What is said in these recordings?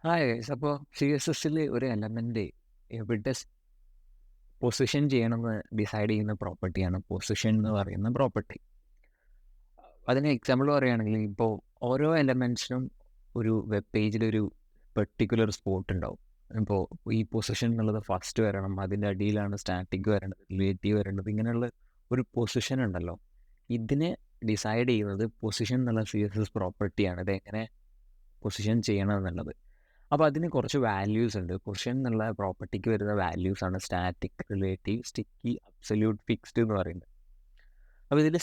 Hi guys. അപ്പോൾ CSSൽ ഒരു element എവിടെ പൊസിഷൻ ചെയ്യണമെന്ന് ഡിസൈഡ് ചെയ്യുന്ന പ്രോപ്പർട്ടിയാണ് പൊസിഷൻ എന്ന് പറയുന്ന പ്രോപ്പർട്ടി. അതിന് എക്സാമ്പിൾ പറയുകയാണെങ്കിൽ ഇപ്പോൾ ഓരോ എലമെൻറ്റ്സിനും ഒരു വെബ് പേജിലൊരു പെർട്ടിക്കുലർ സ്പോട്ട് ഉണ്ടാവും. ഇപ്പോൾ ഈ പൊസിഷൻ എന്നുള്ളത് ഫസ്റ്റ് വരണം, അതിൻ്റെ അടിയിലാണ് സ്റ്റാറ്റിക് വരേണ്ടത്, റിലേറ്റീവ് വരേണ്ടത്, ഇങ്ങനെയുള്ള ഒരു പൊസിഷൻ ഉണ്ടല്ലോ. ഇതിനെ ഡിസൈഡ് ചെയ്യുന്നത് പൊസിഷൻ എന്നുള്ള CSS പ്രോപ്പർട്ടിയാണ്. ഇതെങ്ങനെ പൊസിഷൻ ചെയ്യണം എന്നുള്ളത്. അപ്പോൾ അതിന് കുറച്ച് വാല്യൂസ് ഉണ്ട്. പൊസിഷൻ എന്നുള്ള പ്രോപ്പർട്ടിക്ക് വരുന്ന വാല്യൂസ് ആണ് static, relative, sticky, absolute, fixed എന്ന് പറയുന്നത്. അപ്പോൾ ഇതിൽ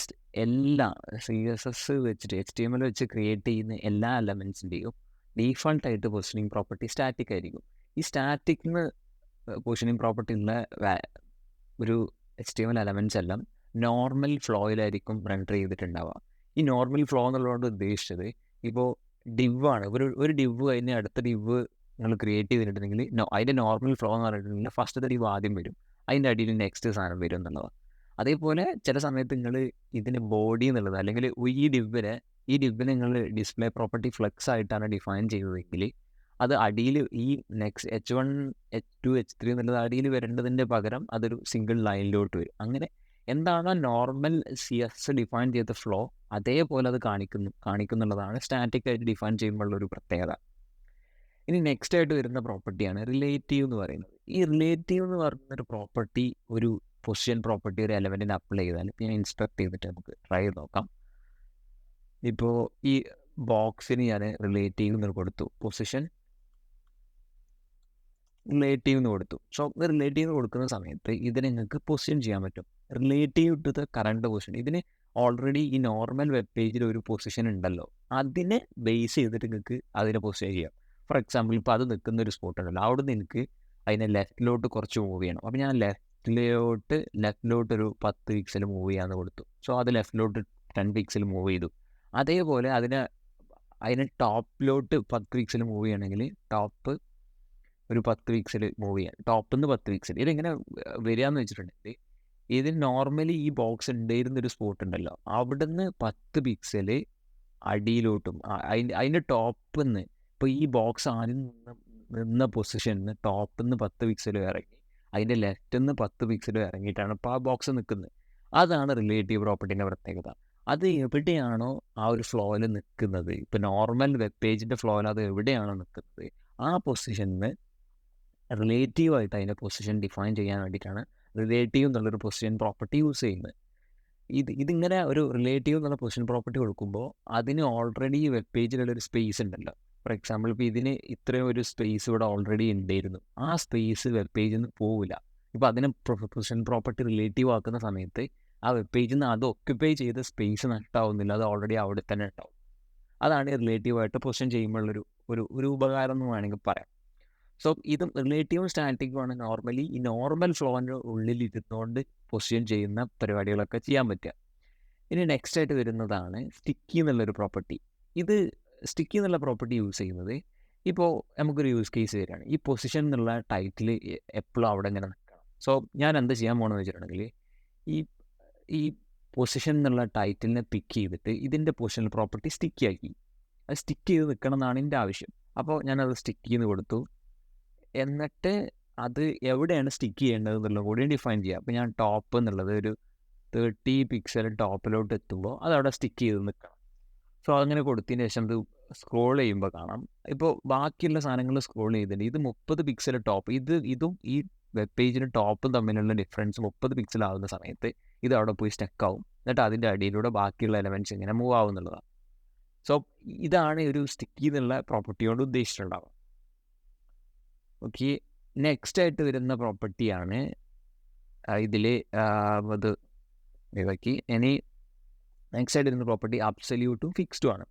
എല്ലാ CSS വെച്ചിട്ട് HTML വെച്ച് ക്രിയേറ്റ് ചെയ്യുന്ന എല്ലാ എലമെൻസിൻ്റെയും ഡീഫോൾട്ടായിട്ട് പൊസിഷനിങ് പ്രോപ്പർട്ടി സ്റ്റാറ്റിക് ആയിരിക്കും. ഈ സ്റ്റാറ്റിക്കിന് പൊസിഷനിങ് പ്രോപ്പർട്ടി ഉള്ള ഒരു HTML എലമെൻറ്റ്സ് എല്ലാം നോർമൽ ഫ്ലോയിലായിരിക്കും റെൻഡർ ചെയ്തിട്ടുണ്ടാവുക. ഈ നോർമൽ ഫ്ലോ എന്നുള്ളതുകൊണ്ട് ഉദ്ദേശിച്ചത് ഇപ്പോൾ ഡിവ് ആണ്. ഒരു ഡിവ് കഴിഞ്ഞ് അടുത്ത ഡിവ് നിങ്ങൾ ക്രിയേറ്റ് ചെയ്തിട്ടുണ്ടെങ്കിൽ അതിൻ്റെ നോർമൽ ഫ്ലോ എന്ന് പറഞ്ഞിട്ടുണ്ടെങ്കിൽ ഫസ്റ്റത്തെ ഡിവ് ആദ്യം വരും, അതിൻ്റെ അടിയിൽ നെക്സ്റ്റ് സാധനം വരും എന്നുള്ളതാണ്. അതേപോലെ ചില സമയത്ത് നിങ്ങൾ ഇതിന് ബോഡി എന്നുള്ളത് അല്ലെങ്കിൽ ഈ ഡിവിനെ നിങ്ങൾ ഡിസ്പ്ലേ പ്രോപ്പർട്ടി ഫ്ലെക്സ് ആയിട്ടാണ് ഡിഫൈൻ ചെയ്തതെങ്കിൽ അത് അടിയിൽ ഈ നെക്സ്റ്റ് H1, H2, H3 എന്നുള്ളത് അടിയിൽ വരേണ്ടതിൻ്റെ പകരം അതൊരു സിംഗിൾ ലൈനിലോട്ട് വരും. അങ്ങനെ എന്താണോ നോർമൽ CSS ഡിഫൈൻ ചെയ്ത ഫ്ലോ അതേപോലെ അത് കാണിക്കുന്നുള്ളതാണ് സ്റ്റാറ്റിക് ആയിട്ട് ഡിഫൈൻ ചെയ്യുമ്പോഴുള്ള ഒരു പ്രത്യേകത. ഇനി നെക്സ്റ്റ് ആയിട്ട് വരുന്ന പ്രോപ്പർട്ടിയാണ് റിലേറ്റീവ് എന്ന് പറയുന്നത്. ഈ റിലേറ്റീവ് എന്ന് പറയുന്നൊരു പ്രോപ്പർട്ടി ഒരു പൊസിഷൻ പ്രോപ്പർട്ടി ഒരു എലമെൻറ്റിന് അപ്ലൈ ചെയ്താൽ ഞാൻ ഇൻസ്പെക്ട് ചെയ്തിട്ട് നമുക്ക് ട്രൈ ചെയ്ത് നോക്കാം. ഇപ്പോൾ ഈ ബോക്സിന് ഞാൻ റിലേറ്റീവ് എന്ന് കൊടുത്തു, പൊസിഷൻ റിലേറ്റീവ് എന്ന് കൊടുത്തു. സോ റിലേറ്റീവ് കൊടുക്കുന്ന സമയത്ത് ഇതിന് നിങ്ങൾക്ക് പൊസിഷൻ ചെയ്യാൻ പറ്റും. Relative to the current position. ഇതിന് ഓൾറെഡി ഈ നോർമൽ വെബ് പേജിൽ ഒരു പൊസിഷൻ ഉണ്ടല്ലോ, അതിനെ ബേസ് ചെയ്തിട്ട് നിങ്ങൾക്ക് അതിനെ പൊസിഷൻ ചെയ്യാം. ഫോർ എക്സാമ്പിൾ ഇപ്പോൾ അത് നിൽക്കുന്ന ഒരു സ്പോട്ട് ഉണ്ടല്ലോ, അവിടെ നിന്ന് എനിക്ക് അതിനെ ലെഫ്റ്റിലോട്ട് കുറച്ച് മൂവ് ചെയ്യണം. അപ്പോൾ ഞാൻ ലെഫ്റ്റിലോട്ട് ഒരു 10 പിക്സൽ മൂവ് ചെയ്യാമെന്ന് കൊടുത്തു. സോ അത് ലെഫ്റ്റിലോട്ട് 10 പിക്സൽ മൂവ് ചെയ്തു. അതേപോലെ അതിനെ ടോപ്പിലോട്ട് 10 പിക്സൽ മൂവ് ചെയ്യണമെങ്കിൽ ടോപ്പ് ഒരു 10 പിക്സൽ മൂവ് ചെയ്യാൻ, ടോപ്പിൽ നിന്ന് 10 പിക്സൽ. ഇതെങ്ങനെ വരികയെന്ന് വെച്ചിട്ടുണ്ടെങ്കിൽ ഇതിന് നോർമലി ഈ ബോക്സ് ഉണ്ടായിരുന്നൊരു സ്പോട്ട് ഉണ്ടല്ലോ, അവിടുന്ന് 10 പിക്സൽ അടിയിലോട്ടും അതിൻ്റെ ടോപ്പിൽ നിന്ന് ഇപ്പോൾ ഈ ബോക്സ് ആദ്യം നിന്ന പൊസിഷനിൽ ടോപ്പിൽ നിന്ന് 10 പിക്സൽ ഇറങ്ങി അതിൻ്റെ ലെഫ്റ്റിൽ നിന്ന് 10 പിക്സൽ ഇറങ്ങിയിട്ടാണ് ഇപ്പോൾ ആ ബോക്സ് നിൽക്കുന്നത്. അതാണ് റിലേറ്റീവ് പ്രോപ്പർട്ടീൻ്റെ പ്രത്യേകത. അത് എവിടെയാണോ ആ ഒരു ഫ്ലോയിൽ നിൽക്കുന്നത്, ഇപ്പോൾ നോർമൽ വെബ് പേജിൻ്റെ ഫ്ലോയിൽ അത് എവിടെയാണോ നിൽക്കുന്നത് ആ പൊസിഷനിൽ റിലേറ്റീവായിട്ട് അതിൻ്റെ പൊസിഷൻ ഡിഫൈൻ ചെയ്യാൻ വേണ്ടിയിട്ടാണ് റിലേറ്റീവ് എന്നുള്ളൊരു പൊസിഷൻ പ്രോപ്പർട്ടി യൂസ് ചെയ്യുന്നത്. ഇതിങ്ങനെ ഒരു റിലേറ്റീവ് എന്നുള്ള പൊസിഷൻ പ്രോപ്പർട്ടി കൊടുക്കുമ്പോൾ അതിന് ഓൾറെഡി വെബ് പേജിലുള്ളൊരു സ്പേസ് ഉണ്ടല്ലോ. ഫോർ എക്സാമ്പിൾ ഇപ്പോൾ ഇതിന് ഇത്രയും ഒരു സ്പേസ് ഇവിടെ ഓൾറെഡി ഉണ്ടായിരുന്നു, ആ സ്പേസ് വെബ് പേജിൽ നിന്ന് പോവില്ല. ഇപ്പോൾ അതിനെ പൊസിഷൻ പ്രോപ്പർട്ടി റിലേറ്റീവ് ആക്കുന്ന സമയത്ത് ആ വെബ് പേജിൽ നിന്ന് അത് ഒക്യുപ്പൈ ചെയ്ത സ്പേസ് നഷ്ടമാവുന്നില്ല, അത് ഓൾറെഡി അവിടെ തന്നെ ഉണ്ടാവും. അതാണ് റിലേറ്റീവായിട്ട് പൊസിഷൻ ചെയ്യുമ്പോഴുള്ളൊരു ഒരു ഉപകാരം എന്ന് വേണമെങ്കിൽ പറയാം. സോ ഇതും റിലേറ്റീവും സ്റ്റാറ്റിക്കുമാണ് നോർമലി ഈ നോർമൽ ഫ്ലോൻ്റെ ഉള്ളിൽ ഇരുന്നുകൊണ്ട് പൊസിഷൻ ചെയ്യുന്ന പരിപാടികളൊക്കെ ചെയ്യാൻ പറ്റുക. ഇനി നെക്സ്റ്റ് ആയിട്ട് വരുന്നതാണ് സ്റ്റിക്കി എന്നുള്ളൊരു പ്രോപ്പർട്ടി. ഇത് സ്റ്റിക്കി എന്നുള്ള പ്രോപ്പർട്ടി യൂസ് ചെയ്യുന്നത് ഇപ്പോൾ നമുക്കൊരു യൂസ് കേസ് വരികയാണ്, ഈ പൊസിഷൻ എന്നുള്ള ടൈറ്റിൽ എപ്പോഴും അവിടെ ഇങ്ങനെ നിൽക്കണം. സോ ഞാൻ എന്ത് ചെയ്യാൻ പോകണമെന്ന് വെച്ചിട്ടുണ്ടെങ്കിൽ ഈ പൊസിഷൻ എന്നുള്ള ടൈറ്റിലിനെ പിക്ക് ചെയ്തിട്ട് ഇതിൻ്റെ പൊസിഷണൽ പ്രോപ്പർട്ടി സ്റ്റിക്കി ആക്കി, അത് സ്റ്റിക്ക് ചെയ്ത് നിൽക്കണം എന്നാണ് എൻ്റെ ആവശ്യം. അപ്പോൾ ഞാനത് സ്റ്റിക്ക് ചെയ്ത് കൊടുത്തു. എന്നിട്ട് അത് എവിടെയാണ് സ്റ്റിക്ക് ചെയ്യേണ്ടത് എന്നുള്ളത് കൂടി ഡിഫൈൻ ചെയ്യാം. അപ്പോൾ ഞാൻ ടോപ്പ് എന്നുള്ളത് ഒരു 30 പിക്സൽ ടോപ്പിലോട്ട് എത്തുമ്പോൾ അതവിടെ സ്റ്റിക്ക് ചെയ്ത് നിൽക്കണം. സോ അങ്ങനെ കൊടുത്തതിന് ശേഷം ഇത് സ്ക്രോൾ ചെയ്യുമ്പോൾ കാണാം, ഇപ്പോൾ ബാക്കിയുള്ള സാധനങ്ങൾ സ്ക്രോൾ ചെയ്തിട്ടുണ്ട്, ഇത് 30 പിക്സൽ ടോപ്പ്, ഇതും ഈ വെബ് പേജിന് ടോപ്പും തമ്മിലുള്ള ഡിഫറൻസ് 30 പിക്സൽ ആവുന്ന സമയത്ത് ഇത് അവിടെ പോയി സ്റ്റക്ക് ആവും. എന്നിട്ട് അതിൻ്റെ അടിയിലൂടെ ബാക്കിയുള്ള എലമെൻറ്റ്സ് ഇങ്ങനെ മൂവ് ആവുന്നുള്ളതാണ്. സോ ഇതാണ് ഒരു സ്റ്റിക്കി എന്നുള്ള പ്രോപ്പർട്ടി കൊണ്ട് ഉദ്ദേശിച്ചിട്ടുണ്ടാവുക. ഓക്കെ, നെക്സ്റ്റ് ആയിട്ട് വരുന്ന പ്രോപ്പർട്ടിയാണ് ഇതിൽ അത് ഇതാക്കി. ഇനി നെക്സ്റ്റ് ആയിട്ട് വരുന്ന പ്രോപ്പർട്ടി അബ്സല്യൂട്ടും ഫിക്സ്ഡും ആണ്.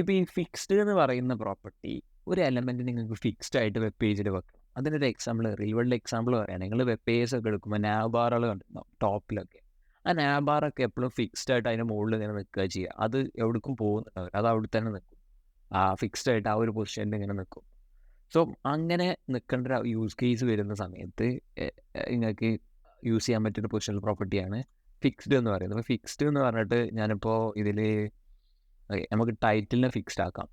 ഇപ്പോൾ ഈ ഫിക്സ്ഡ് എന്ന് പറയുന്ന പ്രോപ്പർട്ടി ഒരു എലമെൻറ്റ് നിങ്ങൾക്ക് ഫിക്സ്ഡ് ആയിട്ട് വെബ് പേജിൽ വെക്കണം. അതിനൊരു എക്സാമ്പിൾ, റിയൽ വേൾഡ് എക്സാമ്പിൾ പറയുകയാണ്. നിങ്ങൾ വെബ് പേജസ് ഒക്കെ എടുക്കുമ്പോൾ നാബാറുകൾ കണ്ടിട്ടുണ്ടാവും ടോപ്പിലൊക്കെ. ആ നാബാറൊക്കെ എപ്പോഴും ഫിക്സ്ഡ് ആയിട്ട് അതിൻ്റെ മുകളിൽ ഇങ്ങനെ നിൽക്കുക ചെയ്യുക, അത് എവിടേക്കും പോകുന്നുണ്ടാവില്ല, അത് അവിടെ തന്നെ നിൽക്കും, ഫിക്സ്ഡ് ആയിട്ട് ആ ഒരു പൊസിഷനിൽ ഇങ്ങനെ നിൽക്കും. സോ അങ്ങനെ നിൽക്കേണ്ട ഒരു യൂസ് കേസ് വരുന്ന സമയത്ത് നിങ്ങൾക്ക് യൂസ് ചെയ്യാൻ പറ്റുന്ന പൊസിഷണൽ പ്രോപ്പർട്ടിയാണ് ഫിക്സ്ഡ് എന്ന് പറയുന്നത്. അപ്പോൾ ഫിക്സ്ഡ് എന്ന് പറഞ്ഞിട്ട് ഞാനിപ്പോൾ ഇതിൽ നമുക്ക് ടൈറ്റിലിനെ ഫിക്സ്ഡ് ആക്കാം.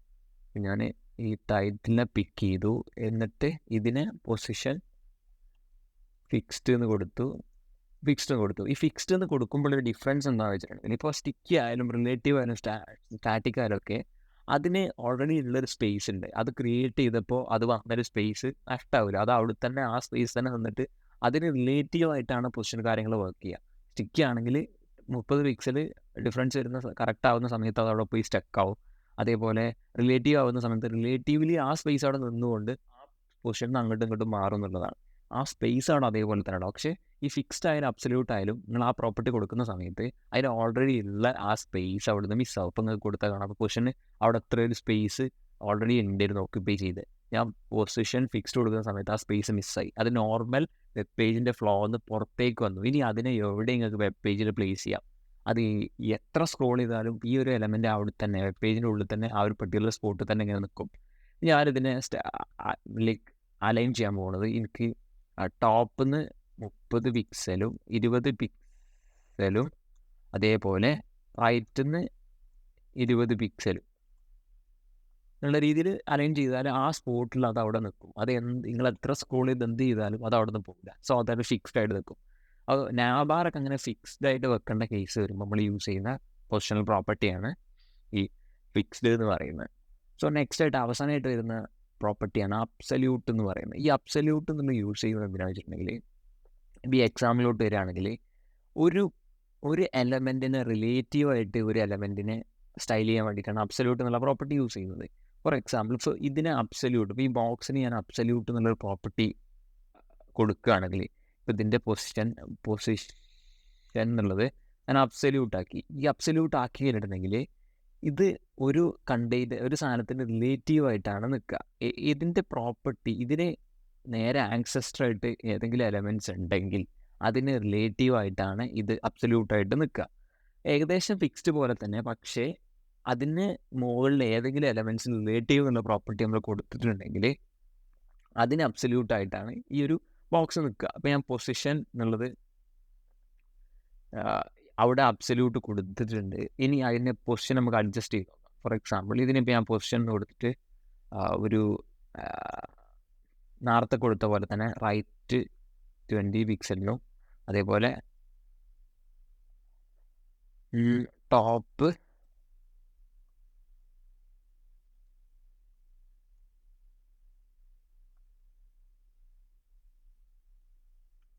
ഞാൻ ഈ ടൈറ്റിലിനെ പിക്ക് ചെയ്തു, എന്നിട്ട് ഇതിനെ പൊസിഷൻ ഫിക്സ്ഡ് എന്ന് കൊടുത്തു. ഈ ഫിക്സ്ഡ് എന്ന് കൊടുക്കുമ്പോൾ ഒരു ഡിഫറൻസ് എന്താണെന്ന് വെച്ചിട്ടുണ്ടെങ്കിൽ, ഇപ്പോൾ സ്റ്റിക്കി ആയാലും റിലേറ്റീവ് ആയാലും സ്റ്റാറ്റിക് ആയാലും ഒക്കെ അതിന് ഓൾറെഡി ഉള്ളൊരു സ്പേസ് ഉണ്ട്. അത് ക്രിയേറ്റ് ചെയ്തപ്പോൾ അത് വന്നൊരു സ്പേസ് നഷ്ടമാവില്ല. അത് അവിടെ തന്നെ ആ സ്പേസ് തന്നെ നിന്നിട്ട് അതിന് റിലേറ്റീവ് ആയിട്ടാണ് പൊസിഷൻ കാര്യങ്ങൾ വർക്ക് ചെയ്യുക. സ്റ്റിക്കി ആണെങ്കിൽ 30 പിക്സൽ ഡിഫറൻസ് വരുന്ന കറക്റ്റ് ആവുന്ന സമയത്ത് അത് അവിടെ പോയി സ്റ്റക്ക് ആവും. അതേപോലെ റിലേറ്റീവ് ആവുന്ന സമയത്ത് റിലേറ്റീവ്ലി ആ സ്പേസ് അവിടെ നിന്നുകൊണ്ട് ആ പൊസിഷൻ അങ്ങോട്ടും ഇങ്ങോട്ടും മാറും എന്നുള്ളതാണ്. ആ സ്പേസ് ആണ് അതേപോലെ തന്നെ ഉണ്ടാവും. പക്ഷേ ഈ ഫിക്സ്ഡ് ആയാലും അബ്സല്യൂട്ട് ആയാലും നിങ്ങൾ ആ പ്രോപ്പർട്ടി കൊടുക്കുന്ന സമയത്ത് അതിന് ഓൾറെഡി ഉള്ള ആ സ്പേസ് അവിടെ നിന്ന് മിസ്സാവും. ഇപ്പോൾ നിങ്ങൾക്ക് കൊടുത്താൽ കാണാം, അപ്പോൾ പൊസിഷന് അവിടെ അത്ര ഒരു സ്പേസ് ഓൾറെഡി ഉണ്ടായിരുന്നു ഓക്യുപ്പൈ ചെയ്ത്. ഞാൻ പൊസിഷൻ ഫിക്സ്ഡ് കൊടുക്കുന്ന സമയത്ത് ആ സ്പേസ് മിസ്സായി. അത് നോർമൽ വെബ് പേജിൻ്റെ ഫ്ലോ ഒന്ന് പുറത്തേക്ക് വന്നു. ഇനി അതിനെ എവിടെ നിങ്ങൾക്ക് വെബ് പേജിൽ പ്ലേസ് ചെയ്യാം. അത് എത്ര സ്ക്രോൾ ചെയ്താലും ഈ ഒരു എലമെൻ്റ് അവിടെ തന്നെ വെബ് പേജിൻ്റെ ഉള്ളിൽ തന്നെ ആ ഒരു പെർട്ടിക്കുലർ സ്പോട്ടിൽ തന്നെ ഇങ്ങനെ നിൽക്കും. ഞാനിതിനെ ലൈക്ക് അലൈൻ ചെയ്യാൻ പോകുന്നത്, എനിക്ക് ടോപ്പിൽ നിന്ന് 30 പിക്സലും 20 പിക്സലും അതേപോലെ റൈറ്റിൽ നിന്ന് 20 പിക്സലും എന്നുള്ള രീതിയിൽ അലൈൻ ചെയ്താൽ ആ സ്പോട്ടിൽ അത് അവിടെ നിൽക്കും. അത് നിങ്ങൾ എത്ര സ്ക്രോൾ ചെയ്ത് എന്ത് ചെയ്താലും അത് അവിടെ നിന്ന് പോകില്ല. സോ അതൊരു ഫിക്സ്ഡ് ആയിട്ട് നിൽക്കും. അത് നാബാറൊക്കെ അങ്ങനെ ഫിക്സ്ഡ് ആയിട്ട് വെക്കേണ്ട കേസ് വരുമ്പോൾ നമ്മൾ യൂസ് ചെയ്യുന്ന പൊസിഷണൽ പ്രോപ്പർട്ടിയാണ് ഈ ഫിക്സ്ഡ് എന്ന് പറയുന്നത്. സോ നെക്സ്റ്റ് ആയിട്ട് അവസാനമായിട്ട് വരുന്ന പ്രോപ്പർട്ടിയാണ് അബ്സല്യൂട്ട് എന്ന് പറയുന്നത്. ഈ അബ്സല്യൂട്ട് നമ്മൾ യൂസ് ചെയ്യുന്നത് എന്തിനാണെന്ന് വെച്ചിട്ടുണ്ടെങ്കിൽ, ഈ എക്സാമ്പിലോട്ട് വരികയാണെങ്കിൽ ഒരു എലമെൻറ്റിനെ റിലേറ്റീവായിട്ട് ഒരു എലമെൻറ്റിനെ സ്റ്റൈൽ ചെയ്യാൻ വേണ്ടിയിട്ടാണ് അബ്സല്യൂട്ട് എന്നുള്ള പ്രോപ്പർട്ടി യൂസ് ചെയ്യുന്നത്. ഫോർ എക്സാമ്പിൾ, ഇപ്പോൾ ഇതിനെ അബ്സല്യൂട്ട്, ഇപ്പോൾ ഈ ബോക്സിന് ഞാൻ അബ്സല്യൂട്ട് എന്നുള്ളൊരു പ്രോപ്പർട്ടി കൊടുക്കുകയാണെങ്കിൽ, ഇപ്പോൾ ഇതിൻ്റെ പൊസിഷൻ എന്നുള്ളത് ഞാൻ അബ്സല്യൂട്ട് ആക്കി. ഈ അബ്സല്യൂട്ട് ആക്കി കഴിഞ്ഞിട്ടുണ്ടെങ്കിൽ ഇത് ഒരു സാധനത്തിൻ്റെ റിലേറ്റീവായിട്ടാണ് നിൽക്കുക. ഇതിൻ്റെ പ്രോപ്പർട്ടി ഇതിന് നേരെ ആൻസെസ്റ്ററായിട്ട് ഏതെങ്കിലും എലമെൻറ്റ്സ് ഉണ്ടെങ്കിൽ അതിന് റിലേറ്റീവായിട്ടാണ് ഇത് അബ്സല്യൂട്ടായിട്ട് നിൽക്കുക. ഏകദേശം ഫിക്സ്ഡ് പോലെ തന്നെ, പക്ഷേ അതിന് മുകളിൽ ഏതെങ്കിലും എലമെൻറ്റ്സിന് റിലേറ്റീവ് എന്നുള്ള പ്രോപ്പർട്ടി നമ്മൾ കൊടുത്തിട്ടുണ്ടെങ്കിൽ അതിന് അബ്സല്യൂട്ടായിട്ടാണ് ഈ ഒരു ബോക്സ് നിൽക്കുക. അപ്പോൾ ഞാൻ പൊസിഷൻ എന്നുള്ളത് അവിടെ അബ്സല്യൂട്ട് കൊടുത്തിട്ടുണ്ട്. ഇനി അതിൻ്റെ പൊസിഷൻ നമുക്ക് അഡ്ജസ്റ്റ് ചെയ്ത് നോക്കാം. ഫോർ എക്സാമ്പിൾ, ഇതിനിപ്പോൾ ഞാൻ പൊസിഷൻ കൊടുത്തിട്ട് ഒരു നേരത്തെ കൊടുത്ത പോലെ തന്നെ റൈറ്റ് 20 പിക്സലിനും അതേപോലെ ടോപ്പ്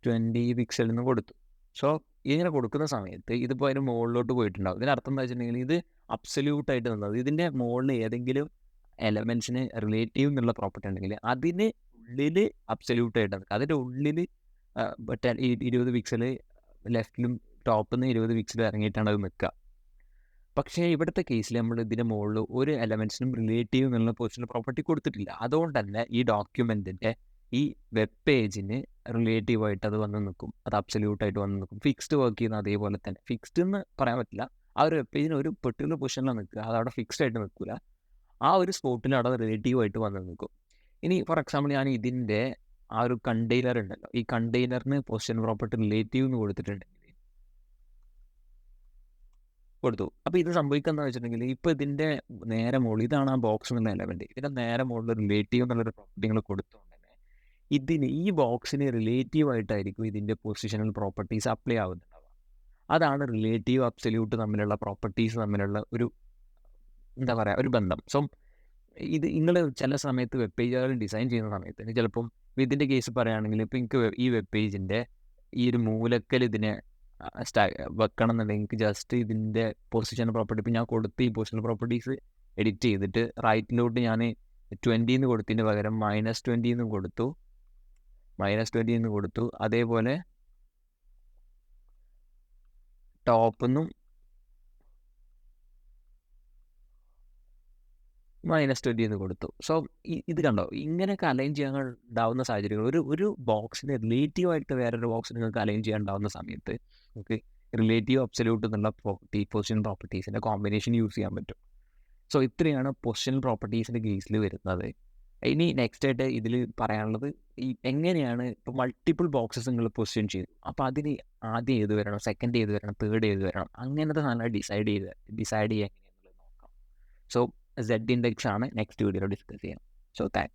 20 പിക്സലിന് കൊടുത്തു. സോ ഇങ്ങനെ കൊടുക്കുന്ന സമയത്ത് ഇതിപ്പോൾ അതിന് മുകളിലോട്ട് പോയിട്ടുണ്ടാവും. ഇതിനർത്ഥം എന്താ വെച്ചിട്ടുണ്ടെങ്കിൽ ഇത് അബ്സല്യൂട്ടായിട്ട് നിന്നത്. ഇതിൻ്റെ മുകളിൽ ഏതെങ്കിലും എലമെൻറ്റ്സിന് റിലേറ്റീവ് എന്നുള്ള പ്രോപ്പർട്ടി ഉണ്ടെങ്കിൽ അതിന് ഉള്ളിൽ അബ്സല്യൂട്ടായിട്ട് നിൽക്കുക. അതിൻ്റെ ഉള്ളിൽ 20 പിക്സൽ ലെഫ്റ്റിലും ടോപ്പിൽ നിന്ന് 20 പിക്സൽ ഇറങ്ങിയിട്ടാണ് അത് നിൽക്കുക. പക്ഷേ ഇവിടുത്തെ കേസിൽ നമ്മൾ ഇതിൻ്റെ മുകളിൽ ഒരു എലമെൻറ്റ്സിനും റിലേറ്റീവ് എന്നുള്ള പൊസിഷണൽ പ്രോപ്പർട്ടി കൊടുത്തിട്ടില്ല. അതുകൊണ്ട് തന്നെ ഈ ഡോക്യുമെൻറ്റിൻ്റെ ഈ വെബ് പേജിന് റിലേറ്റീവായിട്ട് അത് വന്ന് നിൽക്കും. അത് അബ്സല്യൂട്ടായിട്ട് വന്ന് നിൽക്കും. ഫിക്സ്ഡ് വർക്ക് ചെയ്യുന്ന അതേപോലെ തന്നെ. ഫിക്സ്ഡ് എന്ന് പറയാൻ പറ്റില്ല. ആ ഒരു വെബ് പേജിന് ഒരു പെർട്ടിക്കുലർ പൊസിഷനിലാണ് നിൽക്കുക. അത് അവിടെ ഫിക്സ്ഡ് ആയിട്ട് നിൽക്കില്ല. ആ ഒരു സ്പോട്ടിൽ അവിടെ റിലേറ്റീവായിട്ട് വന്ന് നിൽക്കും. ഇനി ഫോർ എക്സാമ്പിൾ, ഞാൻ ഇതിൻ്റെ ആ ഒരു കണ്ടെയ്നർ ഉണ്ടല്ലോ, ഈ കണ്ടെയ്നറിന് പൊസിഷൻ പ്രോപ്പർട്ടി റിലേറ്റീവ് എന്ന് കൊടുത്തിട്ടുണ്ടെങ്കിൽ കൊടുത്തു. അപ്പോൾ ഇത് സംഭവിക്കുന്നതെന്ന് വെച്ചിട്ടുണ്ടെങ്കിൽ, ഇപ്പോൾ ഇതിൻ്റെ നേരെ മുകളിൽ ഇതാണ് ആ ബോക്സ് എന്നുള്ള എലമെൻറ്റ്. ഇതിൻ്റെ നേരെ മുകളിൽ റിലേറ്റീവ് എന്നുള്ളൊരു പ്രോപ്പർട്ടി നിങ്ങൾ കൊടുത്തുകൊണ്ട് തന്നെ ഇതിന് ഈ ബോക്സിന് റിലേറ്റീവായിട്ടായിരിക്കും ഇതിൻ്റെ പൊസിഷണൽ പ്രോപ്പർട്ടീസ് അപ്ലൈ ആവുന്നുണ്ടാവുക. അതാണ് റിലേറ്റീവ് അബ്സല്യൂട്ട് തമ്മിലുള്ള പ്രോപ്പർട്ടീസ് തമ്മിലുള്ള ഒരു എന്താ പറയുക, ഒരു ബന്ധം. സോ ഇത് നിങ്ങൾ ചില സമയത്ത് വെബ് പേജുകൾ ഡിസൈൻ ചെയ്യുന്ന സമയത്ത് ചിലപ്പം ഇതിൻ്റെ കേസ് പറയുകയാണെങ്കിൽ, ഇപ്പോൾ എനിക്ക് ഈ വെബ് പേജിൻ്റെ ഈ ഒരു മൂലക്കൽ ഇതിനെ വെക്കണം എന്നുണ്ടെങ്കിൽ എനിക്ക് ജസ്റ്റ് ഇതിൻ്റെ പൊസിഷൻ പ്രോപ്പർട്ടി, ഇപ്പോൾ ഞാൻ കൊടുത്ത് ഈ പൊസിഷൻ പ്രോപ്പർട്ടീസ് എഡിറ്റ് ചെയ്തിട്ട് റൈറ്റിലോട്ട് ഞാൻ 20 എന്ന് കൊടുത്തതിന് പകരം -20 എന്ന് കൊടുത്തു. അതേപോലെ ടോപ്പിൽ നിന്നും -20 എന്ന് കൊടുത്തു. സോ ഇത് കണ്ടോ, ഇങ്ങനെയൊക്കെ അലൈൻ ചെയ്യാൻ ഉണ്ടാവുന്ന സാഹചര്യങ്ങൾ, ഒരു ബോക്സിന് റിലേറ്റീവായിട്ട് വേറൊരു ബോക്സിന് നിങ്ങൾക്ക് അലൈൻ ചെയ്യാൻ ഉണ്ടാവുന്ന സമയത്ത് നമുക്ക് റിലേറ്റീവ് അബ്സല്യൂട്ട് എന്നുള്ള പൊസിഷൻ പ്രോപ്പർട്ടീസിൻ്റെ കോമ്പിനേഷൻ യൂസ് ചെയ്യാൻ പറ്റും. സോ ഇത്രയാണ് പൊസിഷൻ പ്രോപ്പർട്ടീസിൻ്റെ കേസിൽ വരുന്നത്. ഇനി നെക്സ്റ്റ് ആയിട്ട് ഇതിൽ പറയാനുള്ളത്, ഈ എങ്ങനെയാണ് ഇപ്പോൾ മൾട്ടിപ്പിൾ ബോക്സസ് നിങ്ങൾ പൊസിഷൻ ചെയ്തു, അപ്പോൾ അതിന് ആദ്യം ഏത് വരണം, സെക്കൻഡ് ഏത് വരണം, തേർഡ് ഏത് വരണം, അങ്ങനത്തെ സാധനം ഡിസൈഡ് ചെയ്യാൻ എങ്ങനെയാണെന്നുള്ളത് നോക്കാം. സോ Z ഇൻഡെക്സ് ആണ് നെക്സ്റ്റ് വീഡിയോയിൽ ഡിസ്കസ് ചെയ്യാം. So thanks.